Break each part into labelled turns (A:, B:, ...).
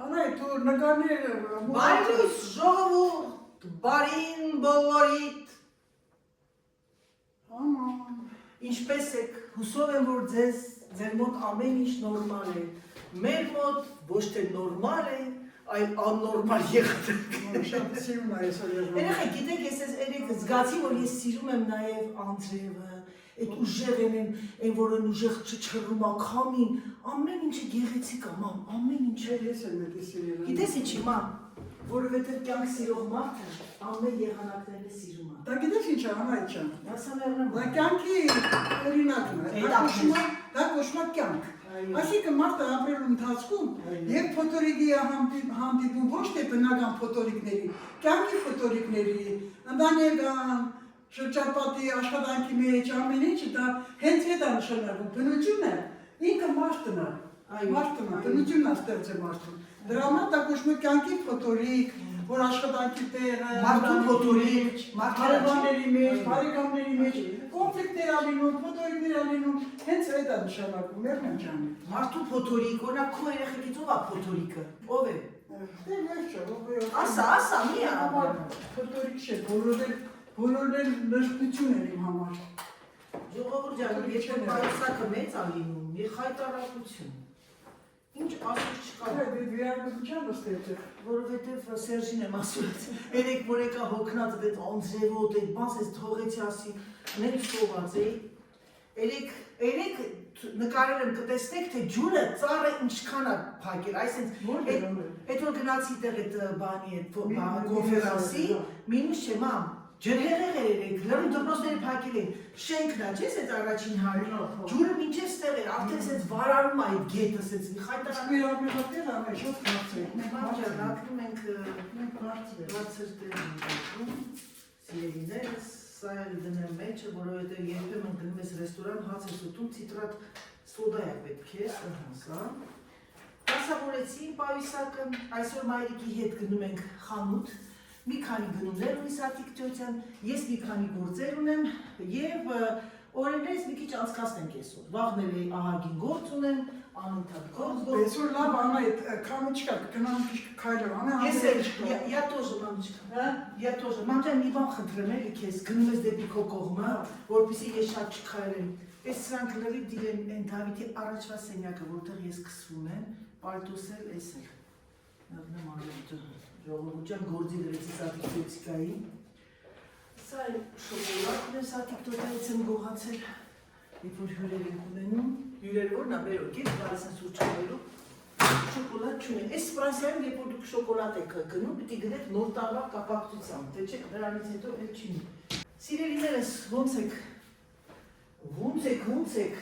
A: Անայ դու նկարներ
B: Բայլուս ժողովուրդ, բարին բոլորիդ։ Ինչպես եք, հուսով եմ, որ ձեր մոտ ամեն ինչ նորմալ է։ Մեր մոտ ոչ թե նորմալ է, այլ աննորմալ եղած է։
A: շատ սիրում եմ այսօր եղել։
B: Երեխեք, գիտեք, ես երեք զգացի, որ ես սիրում եմ նաև անձրևը, այդ ուժեղեն են, այն որ են ուժեղ չչռում ակամին, ամեն ինչը գեղեցիկ է, մամ, ամեն ինչը։
A: Ես եմ էդի սիրել։
B: Գիտես ինչի, մամ, որովհետև կյանք սիրող մարդը ամեն եղանակներն է սիրում է։
A: Դա գիտես ինչ է, Անայ ջան։
B: Ասա մերնեմ։
A: Դա կյանքի օրինակն է։ Դա կոչվում է կյանք։ Այսինքն մարդը ապրելու ընթացքում եւ փոթորիկի հանդիպում ոչ թե բնական փոթորիկների, կյանքի փոթորիկների, ընտանեկան, շրջապատի աշխատանքի մեջ ամեն ինչը դա հենց այդ է նշանակում։ Բնությունը ինքը մարդն է, բնությունն է ստեղծել մարդուն։ Դրա համար դա կոչվում է կյանքի փոթորիկ, որ աշխատանքի տեղը,
B: մարդու փոթորիկ,
A: հարևանների մեջ, բարեկամների մեջ կոնֆլիկտներ ալինում, փոթորիկներ ալինում, հենց այդ է նշանակում, Մերման ջան։
B: Մարդու փոթորիկ, օրինակ քո երեխեքից ով է փոթորիկը, ով է։
A: Դե վերջը, ով է։
B: Ասա, մի
A: համար փոթորիկ չէ, բոլորն էլ նշտություն են իմ համար։
B: Ժողովուրդ ջան, եթե պայուսակը մեծ է լինում, մի խայտարակություն։ Ինչ ասում չկա։
A: Դե վիրավորության ստեղծել։
B: Որովհետև Սերժին եմ ասում, երեք որ եկա հոգնած այդ անձրևոտ, այդ բաց էս թողեցի ասի, նենց սոված էի։ Երեք նկարել եմ կտեսնեք, թե ջուրը ծառը ինչքան է փակել, այսինքն այդ որ գնացի տեղ այդ բանի այդ կոնֆերանսի, մինուս չէ, մամ, ջրհեղեղ էր երեք, լրի դպրոցները փակել են, շենքն է, չես այդ առաջին հարին, ջուրը մինչև ստեղ էր, արդեն սենց վարարում է այդ գետը, սենց մի խայտարակ։
A: Սպիրապետել ամեն շատ հարցեր։
B: Մենք ակնում ենք բարձր տեղ ենք ակնում, սիրելիներս, սա էլ դնեմ մեջը, որովհետև երբեմն գնում ես ռեստորան, հաց ես ուտում, ցիտրատ սոդա է պետք է, սա։ Դասավորեցի պայուսակը, այսօր մայրիկի հետ գնում ենք խանութ, մի քանի գնումներ ունի Սաթիկ ջան, ես մի քանի գործեր ունեմ եւ օրերից մի քիչ անցկացնենք այսօր։ Վաղն էլ ահագին գործ ունեմ, անընդհատ գործ։
A: Այսօր լավ անա այդ քամիչկա գնամ քիչ քայլով անա։
B: Ես էլ я тоже մամչկա, հա? Я тоже։ Մամջան մի բան խնդրեմ էլի քեզ, գնում ես դեպի քո կողմը, որպեսզի ես շատ չքայլեմ։ Այս սրանք լրիվ դիրեն այն Դավիթի առաջվա սենյակը, որտեղ ես սկսվում եմ, պալտոս էլ էս էլ։ Նավնեմ արժեքը։ Ժողովուրդ ջան, գործի դրեցի Սաթիկ տոքսիկայի։ Սա էլ շոկոլադն է Սաթիկ տոքսիկայից եմ գողացել, երբ որ հյուրեր ենք ունենում, հյուրերը որն է բերոք է, դարս են սուրճ չվելու, շոկոլադ չունեն։ Այս Ֆրանսիայում, երբ որ դուք շոկոլադ եք գնում, պիտի գնեք նոր տարվա կապակցությամբ, թե չէ, դրանից հետո էլ չի։ Սիրելիներս, ոնց եք։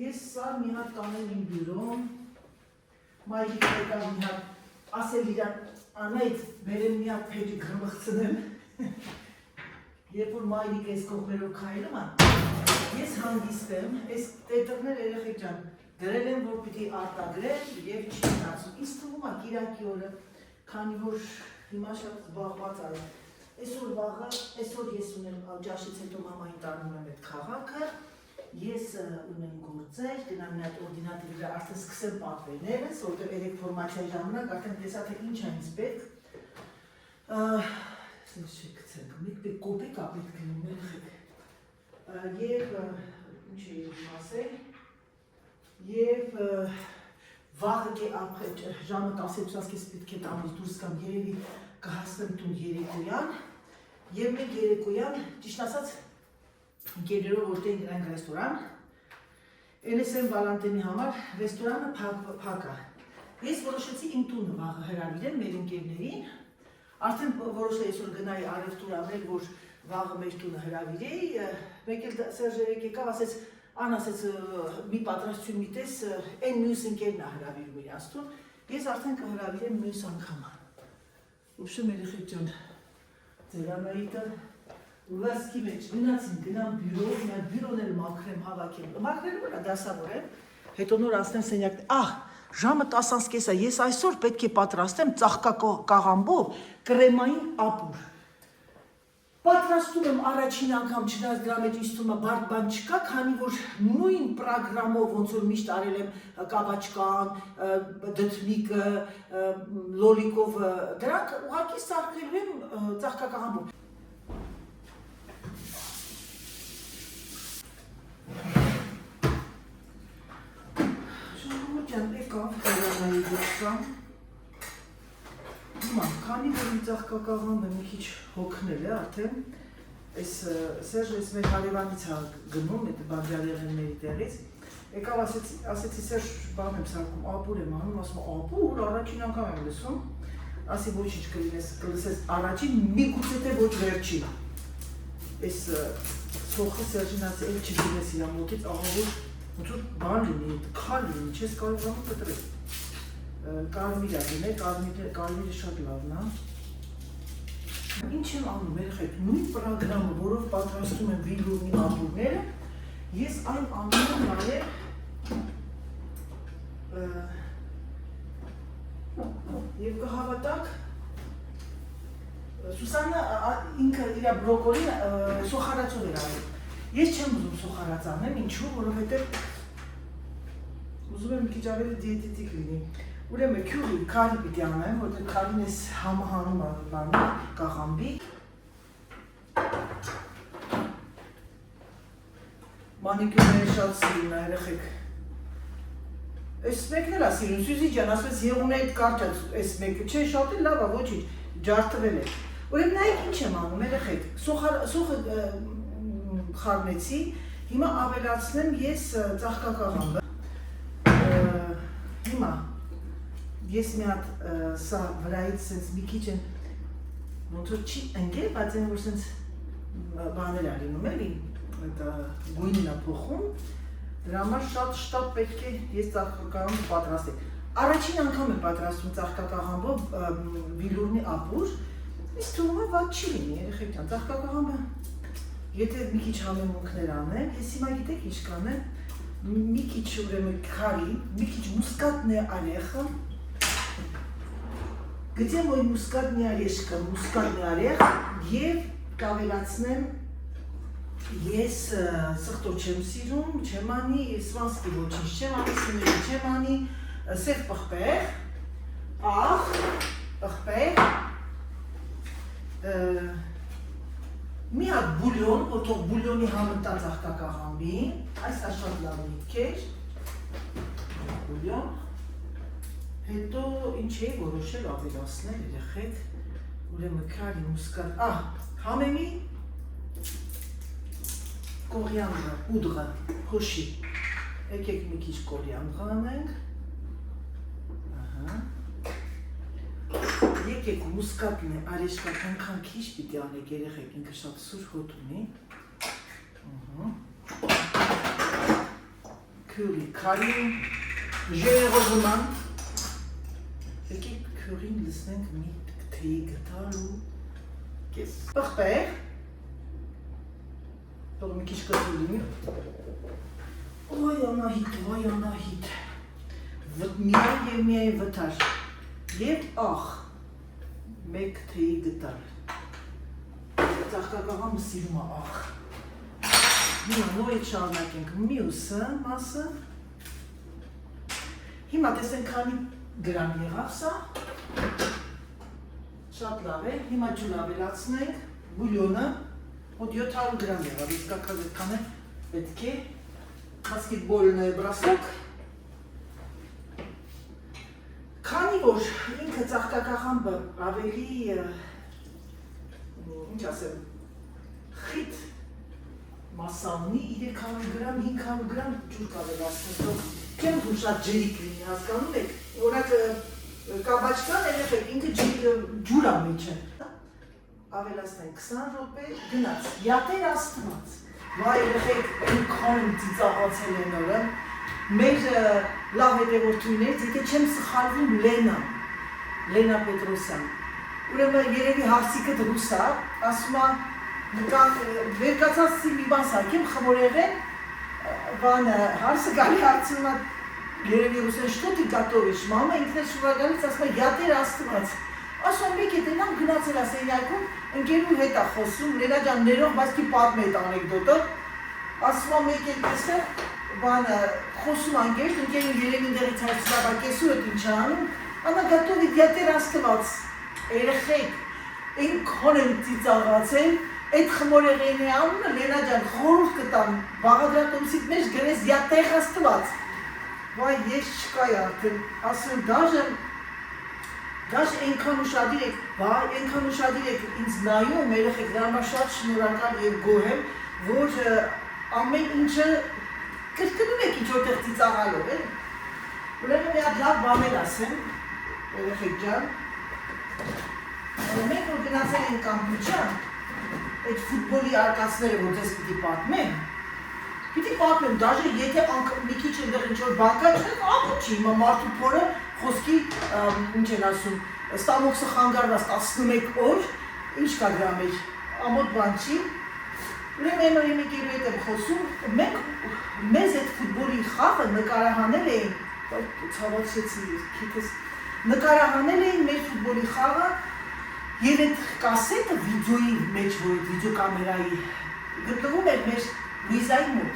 B: Ես սա մի հատ կանեմ իմ բյուրոն, մայրիկը եկավ մի հատ ասել իրան անայց բերեմ մի հատ փեջի գրմղցնեմ, երբ որ մայրիկ ես կողմերով քայլում է, ես հանգիստ եմ, այս տետրներ երեխեք ջան, գրել եմ, որ պիտի արտագրել և չի մնացում, ինձ թվում է կիրակի օրը, քանի որ հիմա շատ զբաղված է, այսօր վաղը, այսօր ես ունեմ ջաշից հետո մամային տանում եմ այդ քաղաքը, ես ունեմ գործեր, գնամ մի հատ օրդինատորի վրա արդեն սկսեմ պատվերներս, որտեղ երեք ֆորմացիայի ժամանակ արդեն տեսա թե ինչ է ինձ պետք։ Սենց չգցենք, մեկ կոպեկ է պետք գնում երեխեք։ Եվ ինչ էի ասել, և վաղը ժամը 10:30 ես պետք է տանից դուրս կամ երևի կհասնեմ տուն երեկոյան, և մենք երեկոյան, ճիշտ ասած, ընկերներով որտեղ գնանք ռեստորան, NSM Վալանտինի համար ռեստորանը փակ է։ Ես որոշեցի իմ տունը վաղը հրավիրեմ մեր ընկերներին, արդեն որոշել այսօր գնայի արևտուր անել, որ վաղը մեր տունը հրավիրեի, մեկ էլ Սերժ երեկ եկավ, ասեց, ան ասեց մի պատրաստություն մի տես, այն մյուս ընկերն է հրավիրում իրանց տուն, ես արդեն կհրավիրեմ մյուս անգամ։ Ուշում երեխեք ջան, ձեր Անահիտը Ուվասկի մեջ գնացին, գնամ բյուրով, մի հատ բյուրոն էլ մաքրեմ, հավաքեմ, մաքրելու վրա դասավորեմ, հետո նոր անցնեմ սենյակն, ժամը 10:30 է, ես այսօր պետք է պատրաստեմ ծաղկակաղամբով կրեմային ապուր։ Պատրաստում եմ առաջին անգամ չնայած դրա մեջ ինձ թվում է բարդ բան չկա, քանի որ նույն ծրագրամով ոնց որ միշտ արել եմ կաբաչկան, դդմիկը, լոլիկովը, դրանք ուղղակի սարքելու եմ ծաղկակաղամբով։ Ժողովուրդ եկավ հեռանայի դեպքան։ Հիմա, քանի որ իմ ծաղկակաղամբը մի քիչ հոգնել է արդեն, Սերժը ես մեր հարևանից է գնում, այդ բանջարեղենների տեղից, եկավ ասեցի Սերժ բան եմ սարքում, ապուր եմ անում, ասում ապուր, առաջին անգամ եմ լսում, ասի ոչինչ կլսես առաջին, միգուցե թե ոչ վերջին։ Այս սոխը Սերժին ասի, էլ չգնես իրա մոտից, աղավոր, ոնց որ բան լինի, քար լինի, չես կարողանում կտրել։ Կարմիր է գնել, կարմիրը շատ լավն է։ Ինչ եմ անում, երեխեք, նույն ծրագրամը, որով պատրաստում եմ վիլուրնի ապուրները, ես այն անում եմ նաև և կհավատակ Սուսանը ինքը իր բրոկոլին սոխարացով էր արել։ Ես չեմ ուզում սոխարած անեմ, ինչու, որովհետև ուզում եմ մի քիչ ավելի դիետետիկ լինի։ Ուրեմն քյուրի քարի պիտի անեմ, որտեղ քարին ես համահանում բանը, կաղամբի։ Մանիկյուրները շատ սիրուն է, երեխեք։ Այս մեկն էլ է սիրուն, Սյուզի ջան, ասես եղունը այդ կարճ է, այս մեկը, չէ, շատ էլ լավ է, ոչինչ, ջարդվել է։ Ուրեմն նայեք ինչ եմ անում, երեխեք, սոխը խառնեցի, հիմա ավելացնեմ ես ծաղկակաղամբը։ Հիմա ես մի հատ սա վրայից սենց մի քիչ են ոնց որ չի ընկել, բայց այն որ սենց բաներ է լինում էլի, գույնն է փոխում, դրա համար շատ պետք է ես ծաղկակաղամբը պատրաստեմ։ Առաջին անգամ եմ պատրաստում ծաղկակաղամբով վիլուրնի ապուր, իսկ թվում է վատ չի լինի, երեխեք ջան, ծաղկակաղամբը եթե մի քիչ համեմունքներ անեմ, ես հիմա գիտեք ինչ կանեմ, մի քիչ ուրեմն քարի, մի քիչ մուսկատնե արեխը, գտեմ որ մուսկատնե արեշկը, մուսկատնե արեխ և կավելացնեմ ես սխտոր չեմ սիրում, չեմ անի, սվանսկի ոչինչ չեմ անի, սմերի չեմ անի, սեղ պղպեղ, աղ, պղպեղ, մի հատ բուլյոն, որ թող բուլյոնի համընտա ծաղկակաղամբին, այս է շատ լավ միտքեր, բուլյոն, հետո ինչ էի որոշել ավելացնել, երեխեք, ուրեմն քարի մուսկատ, համեմի կորիանդրը, ուդղը, հոշի, եկեք մի քիչ կորիանդրը անենք, եկեք մուսկատնե արեշկա այնքան քիչ պիտի անեք երեխեք, ինքը շատ սուր հոտ ունի, քյուրի, քարին, ժերեղոզման, եկեք քյուրին լսնենք մի թեյ գտալու կես, պղպեղ, թող մի քիչ կտու լինի, վայ անահիտ, միայն և միայն վթար, և աղ, մեկ թեյի գտալ, ծաղկակաղամբը սիրում է աղ, հիմա նորից շարունակենք մյուսը մասը, հիմա տեսենք քանի գրամ եղավ սա, շատ լավ է, հիմա ջուր ավելացնենք, բուլյոնը, մոտ 700 գրամ եղավ, իսկական այդքան է պետք է, բասկետբոլն բրասոկ, քանի որ ինքը ծաղկակաղամբը ավելի, ինչ ասեմ, խիտ մասա ունի, 300 գրամ, 500 գրամ ջուր կավելացնենք, չեմ թում շատ ջրիկ լինի, հասկանում եք, օրակ կաբաչկան երեխեք, ինքը ջուր ա մեջը, ավելացնենք 20 րոպե, գնաց, յատեր աստված, վայ երեխեք, այնքան ծիծաղացել են օրը, մեր լավ հետևորդուներից, եթե չեմ սխալվում Լենա Պետրոսյան, ուրեմն երևի հարսիկը ռուսա, ասում է, վերկացածի մի բան սարքեմ, խմորեղեն, բանը հարսը գալի հարցնում է, երևի ռուսեն, что ты готовишь, մամա ինքն է շուրագալից, ասում է, յատեր աստված, ասում մեկ է դենամ գնացել է սենյակում, ընկերու հետ է խոսում, Լենա ջան ներող, բայց պիտի պատմի այդ անեկդոտը, ասում է մեկ էլ տեսեք, բանը խոսում անգերտ, ընկերին երևի դեղից հարցրավ, կեսու հետ ինչ անում, անա գատով իդ յատեր աստված, երեխեք, այնքան եմ ծիծաղացել, այդ խմորեղենի անունը Լենա ջան խորհուրդ կտամ, բաղադրատոմսիդ մեջ գրես յատեղ աստված, վայ ես չկայի արդեն, ասում դաժ այնքան ուշադիր եք ինձ նայում, երեխեք, դրա համար շատ շնորհակալ եւ գոհ եմ, որ ամեն ինչը կրկնում եք ինչ որտեղ ծիծաղալով, էլ։ Ուրեմն մի հատ լավ բան էլ ասեմ, երեխեք ջան, մենք որ գնացել ենք Կամբոջա, այդ ֆուտբոլի արկածները, որ ձեզ պիտի պատմեմ, դաժե եթե մի քիչ այնտեղ ինչ-որ բան կա, չեք ապու չի, հիմա մարդու փորը խոսքի, ինչ են ասում, ստամոքսը խանգարված 11 օր, ինչ կա դրա մեջ, ամոթ բան չի, ուրեմն այն մի կերու հետ եմ խոսում, մենք մեզ այդ ֆուտբոլի խաղը նկարահանել էին, ցավացեցի քիթս, նկարահանել էին մեր ֆուտբոլի խաղը եւ այդ կասետը վիդեոյի մեջ, որ այդ վիդեոկամերայի գտնվում էր մեր Լուիզայի մոտ,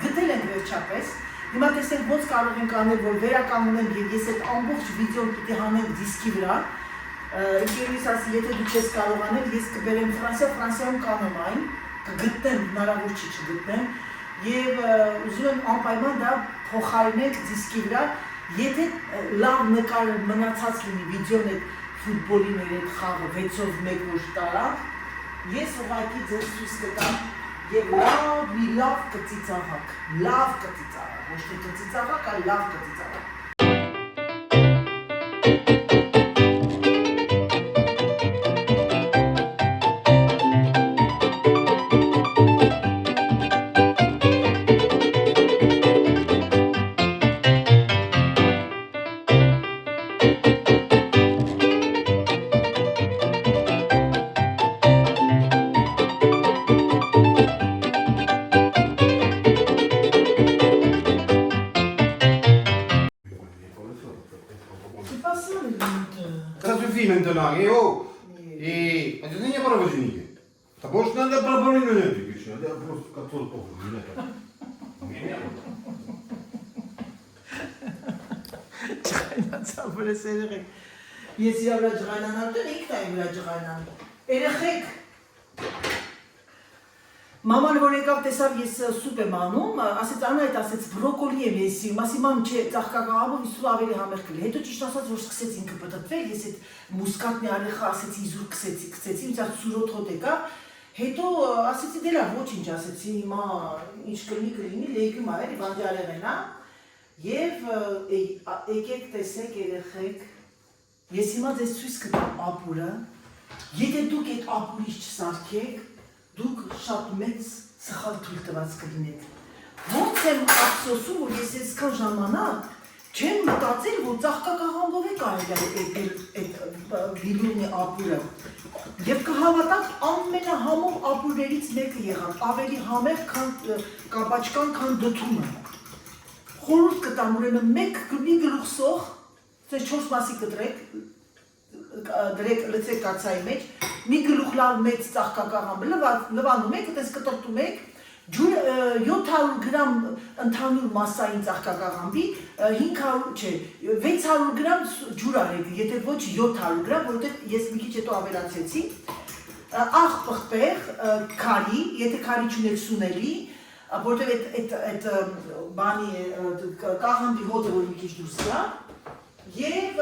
B: գտել ենք վերջապես, հիմա տեսենք ոնց կարող ենք անել, որ վերականգնենք եւ ես այդ ամբողջ վիդեոն պիտի հանեմ դիսկի վրա, ընկերուհիս ասի, եթե դու չես կարող անել, ես կբերեմ Ֆրանսիայում կանեմ այն, կգտնեմ, հնարավոր չի չգտնեմ, եւ ուզում եմ անպայման դա փոխարինենք դիսկի վրա, եթե լավ նկար մնացած լինի վիդեոն այդ ֆուտբոլի մեր այդ խաղը 6-ով 1 որ տարավ, ես ուղղակի ձեզ ցույց կտամ եւ լավ կծիծաղակ, ոչ թե կծիծաղակ, այլ լավ կծիծաղակ։
C: И это не про женихи. А больше надо про броню не надо просто как-то похуй, не так.
B: Ջղայնացավ վրես երեխեք, ես իրա վրա ջղայնանալ դեն ինքն է վրա ջղայնան, երեխեք, մաման որ եկավ տեսավ ես սուպ եմ անում, ասեց Անայդ ասեց բրոկոլի եմ ես սիրում, ասի մամ չէ ծաղկակաղավով իսու ավելի համեղ կլի, հետո ճիշտ ասած որ սկսեց ինքը պտտվել, ես այդ մուսկատնի արեխա ասեցի իզուր կսեցի, ինձ այդ սուրոտ հոտ եկավ, հետո ասեցի դե լավ ոչինչ ասեցի հիմա ինչ կլինի լեգում ա էլի բանջարեղեն ա Եվ եկեք տեսեք երեխեք, ես հիմա ձեզ ցույց կտամ ապուրը, եթե դուք այդ ապուրից չսարքեք, դուք շատ մեծ սխալ թույլ տված կլինեք։ Ոնց եմ ափսոսում, որ ես այսքան ժամանակ չեմ մտածել, որ ծաղկակաղամբով է կարելի այդ վիլյուրնի ապուրը։ Եվ կհավատաք ամենահամով ապուրներից մեկը եղավ, ավելի համեղ կապաչկան, քան դդումը։ Խորհուրդ կտամ ուրեմն մեկ մի գլուխ սող, ցես 4 մասի կտրեք, դրեք լցեք կացայի մեջ, մի գլուխ լավ մեծ ծաղկակաղամբը լվանում եք, այդպես կտրտում եք, 700 գրամ ընդհանուր մասսային ծաղկակաղամբի, 600 գրամ ջուր արեք, եթե ոչ 700 գրամ, որովհետև ես մի քիչ հետո ավելացեցի, աղ պղպեղ, քարի, եթե քարի չունեք սունելի, որտեղ այդ բանի կաղամբի հոտը որ մի քիչ դուրս գա եւ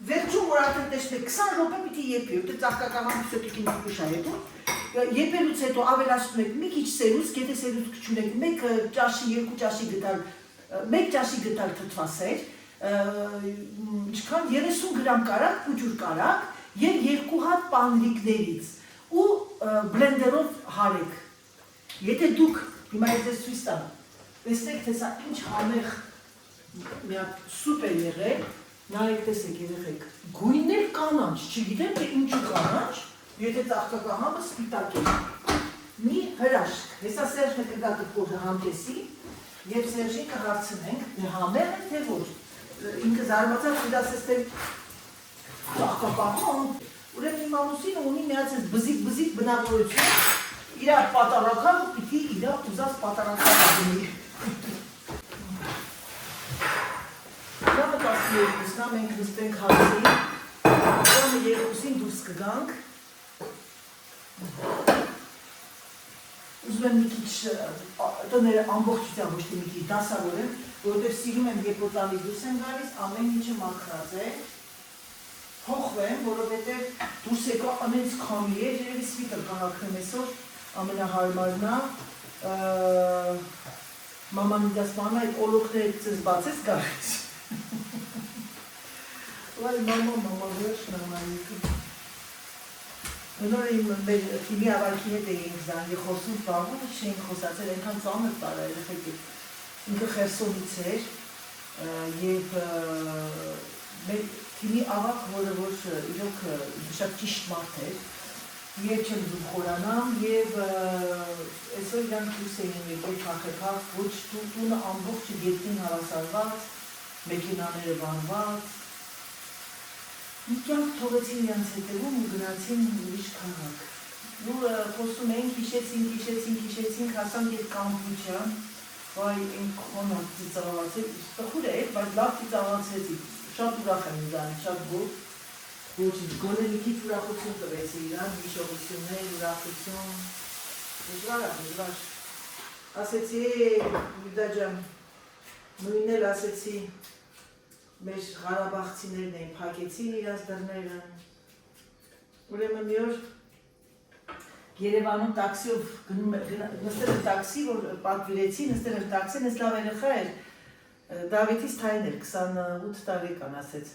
B: վերջում որ արդեն տեսնեք 20 րոպե պիտի եփի, որտեղ ծաղկակաղամբի սոտիկին դուշ է հետո եփելուց հետո ավելացնում եք մի քիչ սերուսք, եթե սերուսք չունեք, 1 ճաշի, 2 ճաշի գտալ, 1 ճաշի գտալ թթվասեր, ինչքան 30 գրամ կարակ, փուջուր կարակ եւ 2 հատ պանրիկներից ու բլենդերով հարեք։ Եթե դուք հիմա ես ցույց տամ, տեսեք թե սա ինչ համեղ մի հատ սուպ է եղել, նայեք տեսեք երեխեք, գույներ կանաչ, չգիտեմ թե ինչու կանաչ, եթե ծաղկակաղամբը սպիտակ է, մի հրաշք, հեսա Սերժը կգա կփորը համտեսի եւ Սերժին կհարցնենք, թե համեղ է թե ոչ, ինքը զարմացած դասես թե ծաղկապահում, ուրեմն իմ ամուսինը ունի միած այս բզիկ բնավորություն, իր պատարականը պիտի իր ուզած պատարականը դնի։ Ժամը 12-ն մենք նստենք հացի, ժամը 2-ին դուրս կգանք, ուզում եմ մի քիչ տները ամբողջությամբ ոչ թե մի քիչ դասավորեմ, որովհետև սիրում եմ երբ որ տանից դուրս եմ գալիս, ամեն ինչը մաքրած է, փոխվեմ, որովհետև դուրս եկա ամենից քամի է, երևի սվիտր կհագնեմ այսօր, ամենահարմարն է, մաման ինձ ասում է այդ օլոկները ցես բացես գալիս։ Վայ մամա վերջ նորմալի։ Նոր իմ մեր թիմի ավարտի հետ էինք զանգի խոսում, բաղում չենք խոսացել, այնքան ծանր տարա երեխեքի։ Ինքը Խերսոնից էր և մեր թիմի ավակ, որը որ իրոք շատ ճիշտ մարդ էր, և չեմ զում խորանամ, և այսօր իրանք դուրս էին եկել փախեփախ, ոչ տունը ամբողջը գետնին հավասարված, մեքենաները վանված, մի կյանք թողեցին իրանց հետևում ու գնացին ուրիշ քաղաք։ Ու խոսում էինք, հիշեցինք, հասանք այդ կամպուչյան, վայ այնքան ծիծաղացել, տխուր էր, բայց լավ ծիծաղացեցի, շատ ուրախ եմ իրան, շատ գոհ, գոնե մի քիչ ուրախություն տվեցի իրան, հիշողություններ, ուրախություն, դժվար է, դժվար։ Ասեցի, Լյուդա ջան, նույնն էլ ասեցի, մեր Ղարաբաղցիներն էին, փակեցին իրաց դռները, ուրեմն մի օր Երևանում տաքսիով նստել եմ տաքսի, որ պատվիրեցի, նստել եմ տաքսի, ես լավ երեխա էր, Դավիթից Թայն էր, 28 տարեկան ասեց,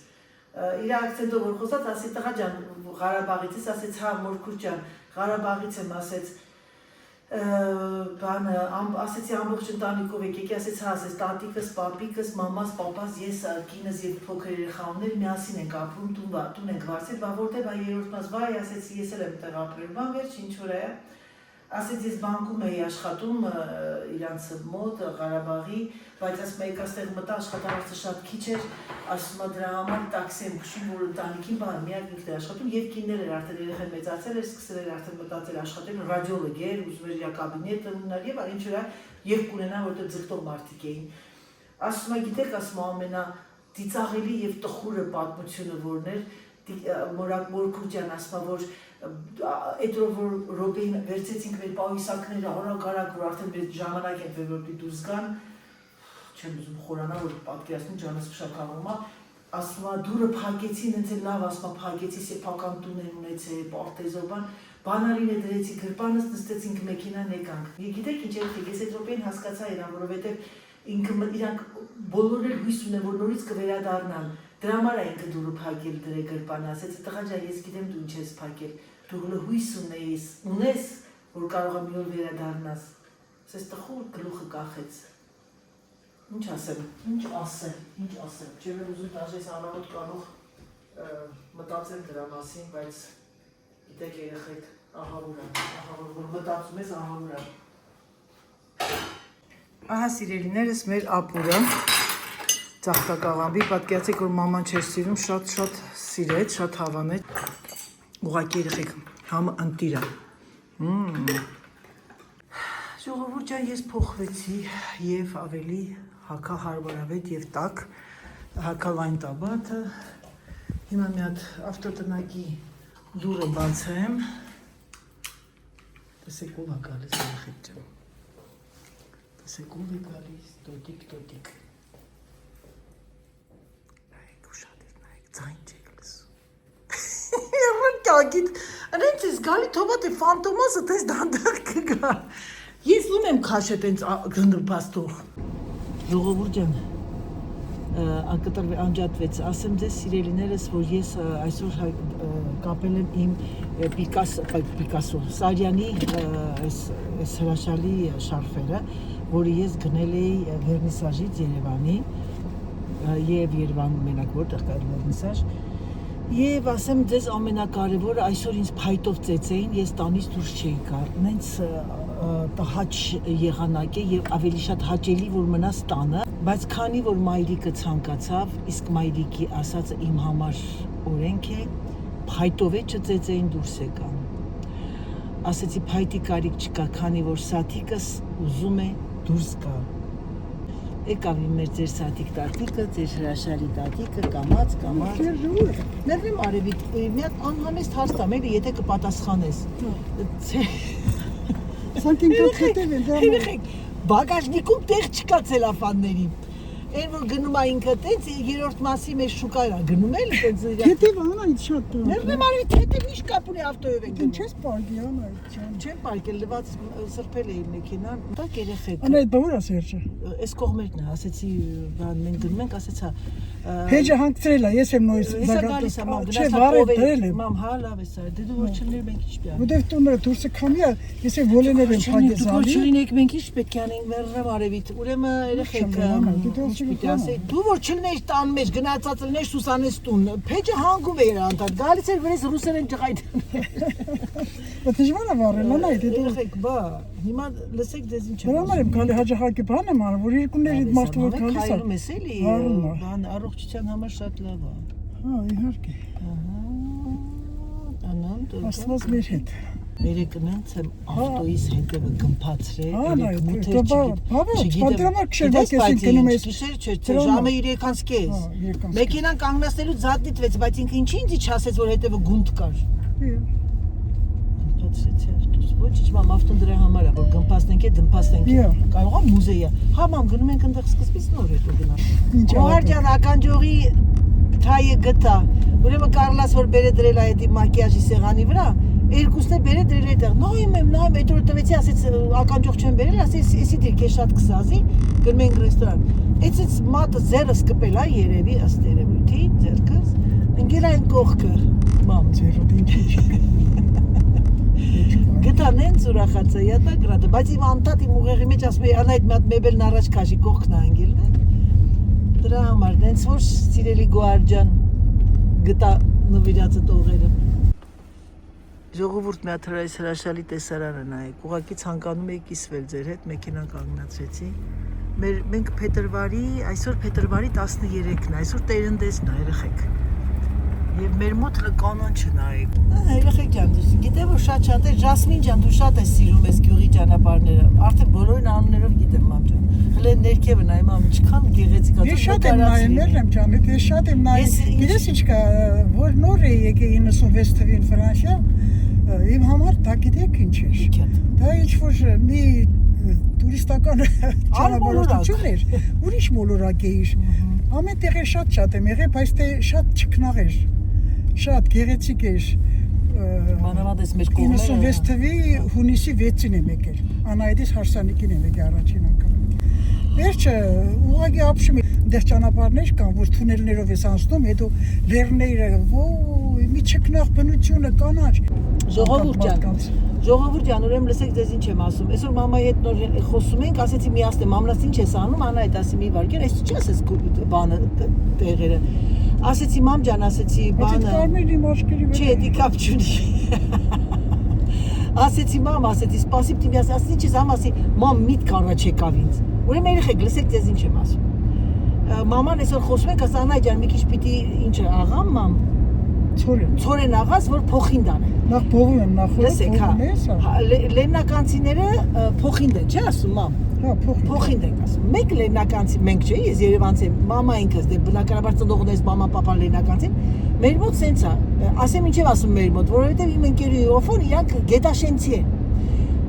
B: իր ակցենտով որ խոսած, ասի տղա ջան, Ղարաբաղից ես, ասեց հա մորքուր ջան, Ղարաբաղից եմ, ասեց, ասեցի ամբողջ ընտանիքով եկեք, ասեց հա, ասեց տատիկս, պապիկս, մամաս, պապաս, ես, կինս և փոքր երեխաներ միասին ենք ապրում, տուն ենք վարձել, բա որտեղ երրորդ մաս վայ, ասեցի ես էլ եմ տեղ ապրել, բան վերջ ինչ որ է, ասեց ես բանկում էի աշխատում իրանց մոտ Ղարաբաղի, բայց ասում է եկաստեղ մտա աշխատավարձը շատ քիչ էր, ասում է դրա համար տաքսի եմ քշում, որ ընտանիքին բան միակ ինքն էր աշխատում և կիններ էր արդեն երեխան մեծացել էր, սկսել էր արդեն մտածել աշխատել, ռադիոլոգ էր, ուզում էր իր կաբինետը ունենալ և ինչ որ և կունենա, որտեղ ձգտող մարդիկ էին։ Ասում է գիտեք, ասում է ամենադիծաղելի և տխուրը պատմությունը որն էր, Մորքուր ջան ասում է, որ այդ որ Ռոբեին վերցեցինք մեր պահույսակները արագ, որ արդեն մեր ժամանակ ենք վերորդի դուրս գան, չեմ ուզում խորանալ, որ պատկերացնում ջանս փշականում է, ասում է դուրը փակեցին, հենց էլ լավ ասում է փակեցի, սեփական տուն են ունեցել, պարտեզով բան, բանալին է դրեցի գրպանս, նստեցինք մեքենան եկանք։ Գիտեք ինչ եղեք, ես այդ Ռոբեին հասկացա իրան, որովհետև իրանք բոլորն էլ հույս ունեն, որ նորից կվերադառնան։ Դրա համար է ինքը դուրը փակել դրե գրպանը, ասեց տղա ջան, ես գիտեմ դու ինչ ես փակել, դու հույս ունես, որ կարող եմ մի օր վերադառնաս։ Ասես տխուր գլուխը կախեց։ Ինչ ասեմ, չեմ ուզում դաժես անամոտ կանող մտածել դրա մասին, բայց գիտեք երեխեք, ահավոր որ մտածում ես ահավոր է։ Ահա սիրելիներս մեր ապուրը ծաղկակաղամբի, պատկերացեք, որ մաման չէր սիրում, շատ սիրեց, շատ հավանեց, ուղղակի երեխեք, համը ընտիր է։ Ժողովուրդ ջան, ես փոխվեցի և ավելի հագահարմարավետ և տաք, հագալայն տաբատը, հիմա մի հատ ավտոտնակի դուրը բացեմ, տեսեք ով է գալիս երեխեք ջան, տեսեք ով է գալիս, տոտիկ, ձայն չեք լսում։ Երբ կյակիտ, ընենց ես գալի թոբատ է ֆանտոմասը տես դանդակ կգա։ Ես ում եմ քաշե տենց գնդրպաստող։ Ժողովուրդ ջան, անջատվեց, ասեմ ձեզ սիրելիներս, որ ես այսօր կապել եմ իմ Պիկասո, Սարյանի այս հրաշալի շարֆերը, որը ես գնել էի վերնիսաժից Երևանի, և Երևան մենակ որտեղ կար վերնիսաժ, և ասեմ ձեզ ամենակարևորը այսօր ինձ փայտով ծեծեին, ես տանից դուրս չէի գալ, նենց տհաճ եղանակ է և ավելի շատ հաճելի որ մնաս տանը, բայց քանի որ մայրիկը ցանկացավ, իսկ մայրիկի ասածը իմ համար օրենք է, փայտով է չծեծեին դուրս եկան։ Ասեցի փայտի կարիք չկա, քանի որ սաթիկս ուզում է դուրս գա։ Եկավ իմ մեր ձեր սաթիկ տատիկը, ձեր հրաշալի տատիկը, կամաց։ Ներվեմ արևիտ, մի հատ անհամեստ հարց տամ, էլի եթե կպատասխանես։
A: Սանտինկոտ հետև են դրամը։
B: Երեխեք, բագաժնիկում տեղ չկա ցելոֆանների։ Այն որ գնում ա ինքը տենց երրորդ մասի մեջ շուկայա գնում էլ տենց
A: Հետև անայից շատ բան։
B: Ներվեմ արևիտ հետև ինչ կապ ունի ավտոյով եք գնում։
A: Չես պարգի անայից ջան։
B: Չեմ պարկել լված սրբել էի մեքենան, տակ երեխեք։
A: Անայդ բավուր է Սերջը։
B: Այս կողմերն է, ասեցի, բան մենք գնում ենք, ասեցա
A: Հեջը հանգցրել է, ես եմ նույնս
B: Հեսա գալիս է մամ,
A: Չէ,
B: գնաց
A: վարել դրել եմ։
B: մամ հա լավ է սա, դե դու որ չլիներ մենք ինչ պիան։
A: Ուդև տունը դուրսը քամիա, ես եմ ոլեներ եմ փագել
B: Դու որ
A: զալի։
B: չլինեք մենք ինչ պետք է անենք մեռնեմ արևիտ, ուրեմն երեխեք պիտի ասեի, դու որ չլիներ տան մեջ գնացած լիներ Սուսանես տուն, փեջը հանգում էր անտակ, գալիս էր վրես ռուսերեն ջղայթ։
A: Բայց դժվար է վարել, անայդ դու։
B: Երեխեք, բա, հիմա լսեք ձեզ ինչ
A: Դրա համար եմ գալի հաջախակի բան եմ անում, որ երկուների մարդը որ գալիս է։
B: Քայլում ես էլի,
A: Վարում է։
B: բան առողջության համար շատ լավ է։
A: Հա, իհարկե։
B: Անան դու
A: Աստված մեր հետ։
B: Երեկն ինձ եմ ավտոյիս հետևը գմփացրել,
A: Անայդ,
B: մութեր
A: դե բաբա, պատրամար քշերված ես գնում ես։
B: Գիշեր չէ, ժամը 3:30։ Մեքենան կանգնացնելու զատ դիտվեց, բայց ինքը ինչի չասեց, որ հետևը գունդ կար։ Գմփացրեցի ավտոս։ Ոչինչ, մամ, ավտոն դրա համար է, որ գմփացնենք, դմփացնենք։ Կարող է մուզեյ է։ Հա, մամ, գնում ենք այնտեղ սկզբից նոր հետո գնանք։ Գոհարդյան ականջողի թայը գտա։ Ուրեմն Կարլաս որ բերե դրել է այդ մակիաժի սեղանի վրա, երկուսն է բերե դրել այդտեղ։ Նայում եմ, այդ որ տվեցի, ասեց ականջող չեմ բերել, ասեց էսի դիր քեզ շատ կսազի, գնում ենք ռեստորան։ Էցից մատը ձեռս կպել է երևի ըստ երևույթի, ձեռքս։ Ընկել այն կողքը, մամ,
A: Ձերոտ ինչի։
B: գտան են ուրախացա, յատա գրադը, բայց իմ անտատ իմ ուղեղի մեջ ասում էի, անայդ մի հատ մեբելն առաջ քաշի կողքն է անգելն։ Դրա համար, դենց որ սիրելի Գոհար գտա նվիրածը տողերը։ Ժողովուրդ մի հատ հրաշալի տեսարանը նայեք, ուղղակի ցանկանում էի կիսվել ձեր հետ, մեքենան կանգնացրեցի։ Մենք այսօր փետրվարի 13-ն է, այսօր Տերնդեսն է, երեխեք։ Եվ մեր մոտ կանոն չնայեք։ Երեխեք ջան, գիտեմ որ շատ է, Ժասմին ջան, դու շատ ես սիրում ես գյուղի ճանապարհները։ Արդեն բոլորին անուններով գիտեմ մամ ջան։ Հələ ներքևը նայ մամ, ինչքան գեղեցիկ է։
A: Ես շատ եմ նայել, մերեմ ջան, ես շատ եմ նայել։ Գիտես ինչ կա, որ նոր է եկել 96 թվին Ֆրանսիա, իմ համար դա գիտեք ինչ է։ Դա ինչ որ մի տուրիստական ճանապարհորդություն էր, ուրիշ մոլորակ է իր։ Ամեն տեղը շատ եմ եղել, բայց դե շատ չքնաղ էր։ Շատ գեղեցիկ էր։
B: Մանավանդ էս մեր կողմերը
A: 96 թվի հունիսի 6-ին եմ եկել։ Անայդից հարսանիքին եմ եկել առաջին անգամ։ Վերջը ուղղակի ապշում եմ, դեռ ճանապարհներ կան, որ թունելներով ես անցնում, հետո լեռները, ոյ, մի չքնաղ բնությունը կանաչ։
B: Ժողովուրդ ջան, ուրեմն լսեք ձեզ ինչ եմ ասում։ Այսօր մամայի հետ նոր խոսում ենք, ասեցի մի ասեմ, մամլաս ինչ ես անում, Անայդ ասի մի վարկեն, այս չի ասես բանը տեղերը։ Ասեցի մամ ջան, ասեցի բանը։
A: Կարմիր իմ աչքերի վրա։
B: Չէ, դի կապ չունի։ Ասեցի մամ, ասեցի սպասիբ դիմի ասեցի ինչ ես ամ ասի մամ միտք առաջ եկավ ինձ։ Ուրեմն երեխեք լսեք ձեզ ինչ եմ ասում։ Մաման այսօր խոսում ենք, ասա Անայդ ջան, մի քիչ պիտի ինչ աղամ մամ։ Ցորեն աղաս, որ փոխին դան։
A: Նախ փողում եմ, նախ
B: լսեք, հա։ Լեննականցիները փոխին են, չէ՞ ասում մամ։
A: Հա,
B: փոխին են ասում։ Մեկ լեննականցի, մենք չէ, ես Երևանցի եմ, մամա ինքս դե բնականաբար ծնողն ես, մամա, պապան լեննականցին։ Մեր մոտ սենց է, ասեմ ինչև ասում մեր մոտ, որովհետև իմ ընկերուհի Օֆոն իրանք գետաշենցի են։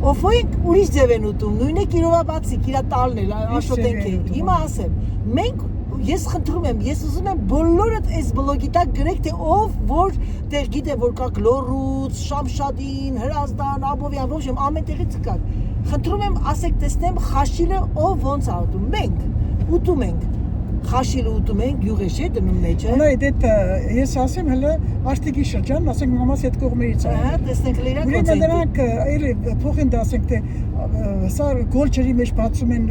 B: Օֆոյին ուրիշ ձև են ուտում, նույնը Կիրովաբացիկ, իրա տալն էլ, Աշոտենք է։ Հիմա ասեմ, մենք ես խնդրում եմ, ես ուզում եմ բոլորդ այս բլոգի տակ գրեք, թե ով որ տեղ գիտե որ կա Գլորուց, Շամշադին, Հրազդան, Աբովյան, ոչ եմ ամեն տեղից կա։ Խնդրում եմ ասեք տեսնեմ խաշիլը ով ոնց է ուտում։ Մենք ուտում ենք։ Խաշիլը ուտում ենք, գյուղի չէ դնում մեջը։
A: Անայդ այդ ես ասեմ հələ արտիկի շրջան, ասենք մամաս այդ կողմերից է։
B: Հա, տեսնենք լերակ ոնց է։
A: Ուրեմն դրանք այլ փոխին դասենք թե սա գոլչերի մեջ բացում են,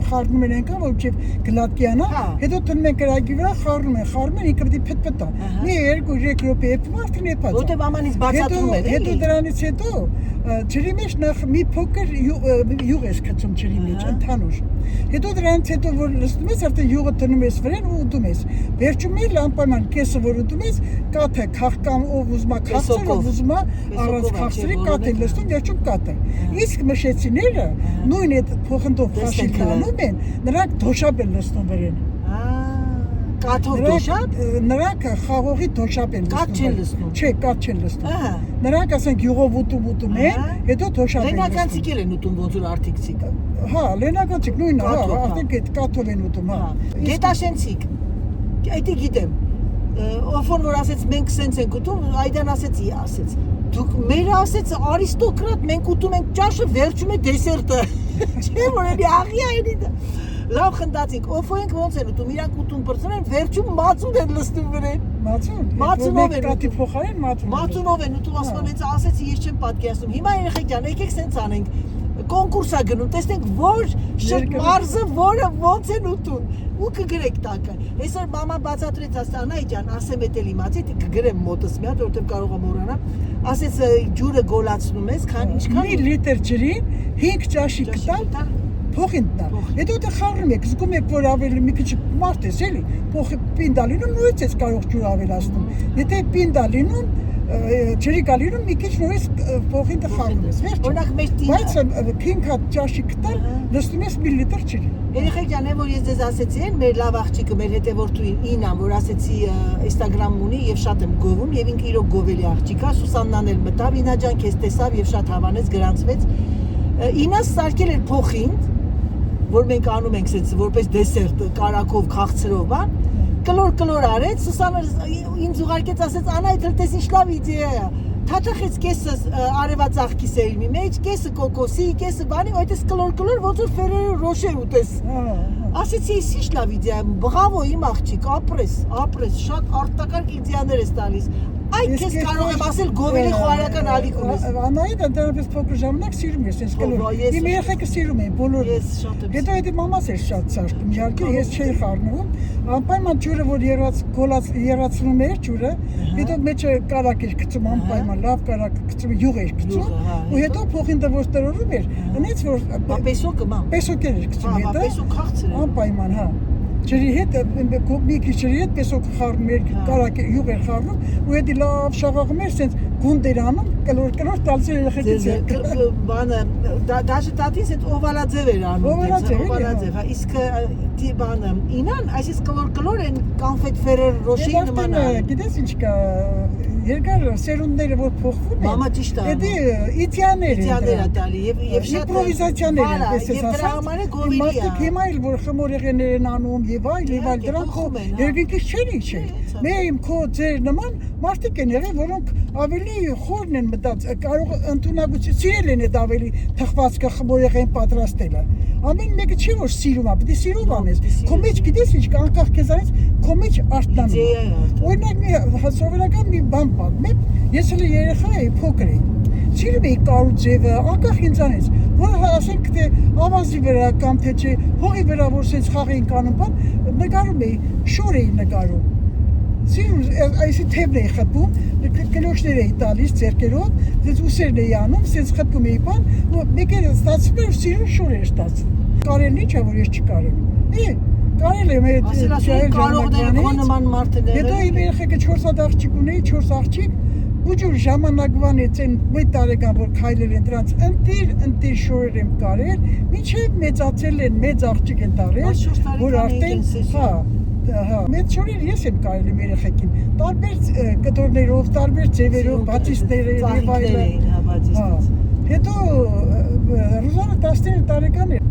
A: խառնում են այնքան որ չէ գլատկյանա, հետո դնում են կրակի վրա, խառնում են, ինքը պետք է փտպտա։ Մի 2-3 րոպե հետո արդեն է բացա։
B: Որտեւ ամանից բացատրում են, էլի։
A: Հետո դրանից հետո ջրի մեջ նախ մի փոքր յուղ ես գցում ջրի մեջ, ընդհանուր։ Հետո դրանից հետո որ լցնում ես, արդեն յուղը դնում ես վրան ու ուտում ես։ Վերջում էլ անպայման կեսը որ ուտում ես, կաթը քաղկամ ով ուզում է քաղցր, ով ուզում է առանց քաղցրի կաթ է լցնում, վերջում կաթը։ Իսկ մշեցիները նույն այդ փոխնդով խաշիլ անում են, նրանք դոշապ են լցնում վրան։
B: Կաթով դոշապ։
A: Նրանք խաղողի դոշապ են
B: Կաթ չեն լցնում։
A: Չէ, կաթ չեն լցնում։ Նրանք ասենք յուղով ուտում են, հետո դոշապ են լցնում։
B: Լենականցիք են ուտում ոնց որ արտիքցիք։
A: Հա, լենականցիք նույնը, հա, արդեն այդ կաթով են ուտում, հա։
B: Գետաշենցիք։ Այդի գիտեմ։ Ով որ ասեց մենք սենց ենք ուտում, Այդան ասեց։ Դուք մեր ասեց արիստոկրատ, մենք ուտում ենք ճաշը, վերջում է դեսերտը։ Չէ՞ որ էլի աղի այնի դա։ Լավ խնդացինք, ով ենք ոնց են ուտում, իրանք ուտում բրծում են, վերջում մածուն են լցնում վրան։
A: Մածունով են կաթի փոխարեն
B: մածունով են ուտում, ասում են, հենց ասեցի, ես չեմ պատկերացնում։ Հիմա երեխեք ջան, եկեք սենց անենք։ Կոնկուրս է գնում, տեսնենք որ մարզը որը ոնց են ուտում ու կգրեք տակը։ Այսօր մաման բացատրեց Անահիտ ջան, ասեմ էդ էլ իմացի, կգրեմ մոտս մի հատ, որովհետև կարող եմ մոռանալ։ Ասեց ջուրը գոլացնում ես, ինչքան
A: մի լիտր ջրին 5 ճաշի կտալ փոխին տա։ Հետո դե խառնում եք, զգում եք որ ավելի մի քիչ մարդ ես էլի, փոխի պինդալինում նույնից ես կարող ջուր ավելացնում։ Եթե պինդալինում ջրի գալինում մի քիչ նույնից փոխին տա խառնում ես։
B: Օրինակ մեր
A: բայց 5 հատ ճաշի կտալ լցնում ես 1 լիտր ջրի։
B: Երեխեք ջան, որ ես ձեզ ասեցի, մեր լավ աղջիկը, մեր հետևորդու Ինան, որ ասեցի Instagram ունի եւ շատ եմ գովում եւ ինքը իրոք գովելի աղջիկ է, Սուսաննան էլ մտավ, Ինա ջան քեզ տեսավ եւ շատ հավանեց, գրանցվեց։ Ինաս սարքել էր փոխին, որ մենք անում ենք սենց որպես դեսերտ կարակով, քաղցրով, բան, կլոր արեց, Սուսանը ինձ ուղարկեց, ասեց Անահիտ, տես ինչ լավ իդեա է։ Թաթախեց կեսը արևածաղկի սերմի մեջ, կեսը կոկոսի, կեսը բանի, այդպես կլոր, ոնց որ Ferrero Rocher ուտես։ Ասեցի, ես ինչ լավ իդեա է, բրավո իմ աղջիկ, ապրես, շատ արտակարգ իդեաներ ես տալիս։ Այդ քեզ կարող եմ ասել գովելի խոհարական ալիք ունես։
A: Անահիտ ընդհանրապես փոքր ժամանակ սիրում ես, այս կլոր։ Իմ երեխեքը սիրում են, բոլորը։ Հետո այդ մամաս էր շատ սարքում, իհարկե ես չէի խառնում։ Անպայման ջուրը որ երացնում էր ջուրը, հետո մեջը կարակ էր գցում, անպայման լավ կարակ գցում, յուղ էր գցում, ու հետո փոխին դվոր տրորում էր, այնից որ
B: պեսոկը մամ։
A: Պեսոկեր էր գցում հետո։
B: Պեսոկ քաղցր։
A: Անպայման, հա։ Ջրի հետ մի քիչ ջրի հետ պեսոկ խառնում էր, կարակ յուղ էր խառնում, ու հետի լավ շաղաղում էր, սենց գունդ էր անում, կլոր տալիս էր երեխեքից։
B: Բանը, դաժե տատիս այդ օվալաձև էր անում, օվալաձև, իսկ բանը, Ինան, այսպես կլոր են կանֆետ Ferrero Rocher նման անում։
A: Գիտես ինչ կա, երկար սերունդները որ փոխվում են,
B: մամա ճիշտ է։
A: Էդի իդեաներ
B: է տալի եւ շատ
A: իմպրովիզացիաներ են,
B: այսպես ասած։ Եվ դրա համար է գովելի է։
A: Մարդիկ հիմա էլ որ խմորեղեներ են անում եւ այլ դրանք երկինքից չեն իջել։ Մեր իմ քո ձեր նման մարդիկ են եղել, որոնք ավելի խորն են մտած, կարող ընդունակություն սիրել են այդ ավելի թխվածքը խմորեղեն պատրաստելը։ Ամեն մեկը չի որ սիրում է, պետք է սիրով անես։ Քո մեջ գիտես ինչ կա, անկախ քեզանից քո մեջ արտանում։ Օրինակ մի սովորական մի բան պատմեմ, ես հենց երեխա էի, փոքր էի։ Սիրում էի կարուձևը, անկախ ինձանից, որ ասենք թե ավազի վրա կամ թե չէ, հողի վրա որ սենց խաղ էին կանում, բան նկարում էի, շոր էի նկարում։ Սիրում, այսի թևն էի խփում, կլոշներ էի տալիս ձեռքերով, դες ուսերն էի անում, սենց խփում էի բան, ու մեկերը ստացվում էր սիրում շոր էր ստացվում։ Կարելն ինչ է որ ես չկարեմ։ Կարել եմ այդ
B: կարողները քո նման մարդը
A: հետո իմ երեխեքը 4 հատ աղջիկ ունեի, 4 աղջիկ, ու ջուր ժամանակվանից են մի տարեկան որ քայլել են դրանց ընտիր շորեր եմ կարել, մինչև մեծացել են, մեծ աղջիկ են տարել, որ արդեն, հա, մեծ շորեր ես եմ կարել իմ երեխեքին, տարբեր կտորներով, տարբեր ձևերով, բացիստներով եւ այլն։ Հետո Ռուզանը 19 տարեկան էր,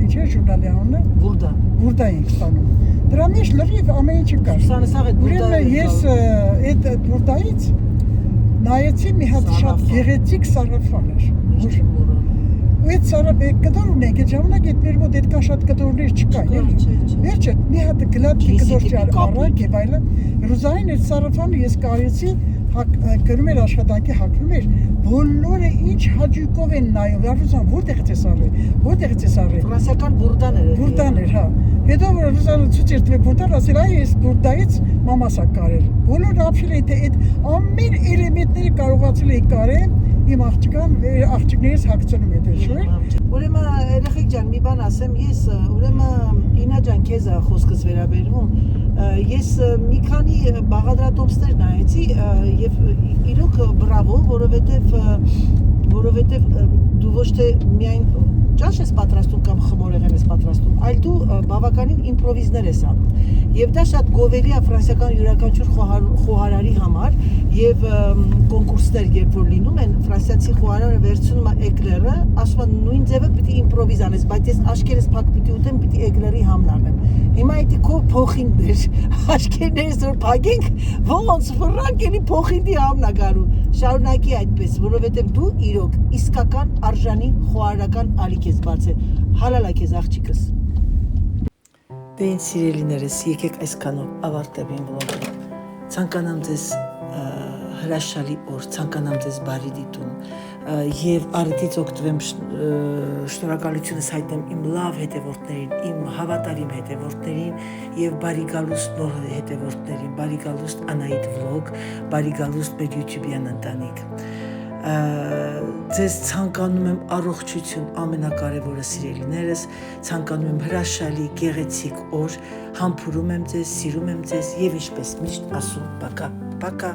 A: ինչ է ժուրնալի անունը։ Բուրդա ենք ստանում։ Դրա մեջ լրիվ ամեն ինչը կար։ Ուրեմն ես այդ բուրդայից նայեցի մի հատ շատ գեղեցիկ սարաֆան էր։ Ու այդ սարաբեկ կտոր ունենք, այդ ժամանակ այդ մեր մոտ այդքան շատ կտորներ չկային, էլի։ Վերջը մի հատ գլատի կտոր չար առակ եւ այլն։ Ռուզային այդ սարաֆանը ես կարեցի, գրում էր աշխատանքի հագնում էր, բոլորը ինչ հաճույքով են նայում, Ռուզան որտեղից ես առել, որտեղից ես առել։
B: Ֆրանսիական բուրդան էր,
A: հա։ Հետո որ Ռուզանը ցույց էր տվել բուրդան, ասել այ ես բուրդայից մամաս ա կարել։ Բոլորը ապշել էին թե այդ ամեն էլեմենտները կարողացել էի կարել իմ աղջիկներից հագցնում է դե շուտ։
B: Ուրեմն երեխեք ջան, մի բան ասեմ, ես ուրեմն Ինա ջան քեզ է խոսքս վերաբերվում։ Ես մի քանի բաղադրատոմսներ նայեցի եւ իրոք բրավո, որովհետեւ դու ոչ թե միայն ճաշ ես պատրաստում կամ խմորեղեն ես պատրաստում, այլ դու բավականին իմպրովիզներ ես անում։ Եվ դա շատ գովելի է ֆրանսիական յուրաքանչյուր խոհարարի համար եւ կոնկուրսներ երբ որ լինում են, ֆրանսիացի խոհարարը վերցնում է էկլերը, ասում է նույն ձևը պիտի իմպրովիզ անես, բայց ես աշկերս փակ պիտի ուտեմ, պիտի էկլերի համն առնեմ։ Հիմա դա քո փոխինդներ, աշկերներս որ փակենք, ոնց ֆրանկ էլի փոխինդի համն է գալու։ Շարունակի այդպես, որովհետեւ դու իրոք իսկական արժանի խոհարարական ալիք ես բացել։ Հալալա քեզ աղջիկս։ Դե ինձ սիրելիներս, եկեք այսքանով ավարտեմ իմ վլոգը։ Ցանկանամ ձեզ հրաշալի օր, ցանկանամ ձեզ բարի դիտում եւ արդից օգտվեմ շնորհակալությունս հայտնեմ իմ լավ հետևորդներին, իմ հավատարիմ հետևորդներին եւ բարի գալուստ նոր հետևորդներին, բարի գալուստ Անահիտ վլոգ, բարի գալուստ մեր YouTube-յան ընտանիք։ Ձեզ ցանկանում եմ առողջություն, ամենակարևորը սիրելիներս, ցանկանում եմ հրաշալի, գեղեցիկ օր, համբուրում եմ ձեզ, սիրում եմ ձեզ եւ ինչպես միշտ ասում, պակա, պակա։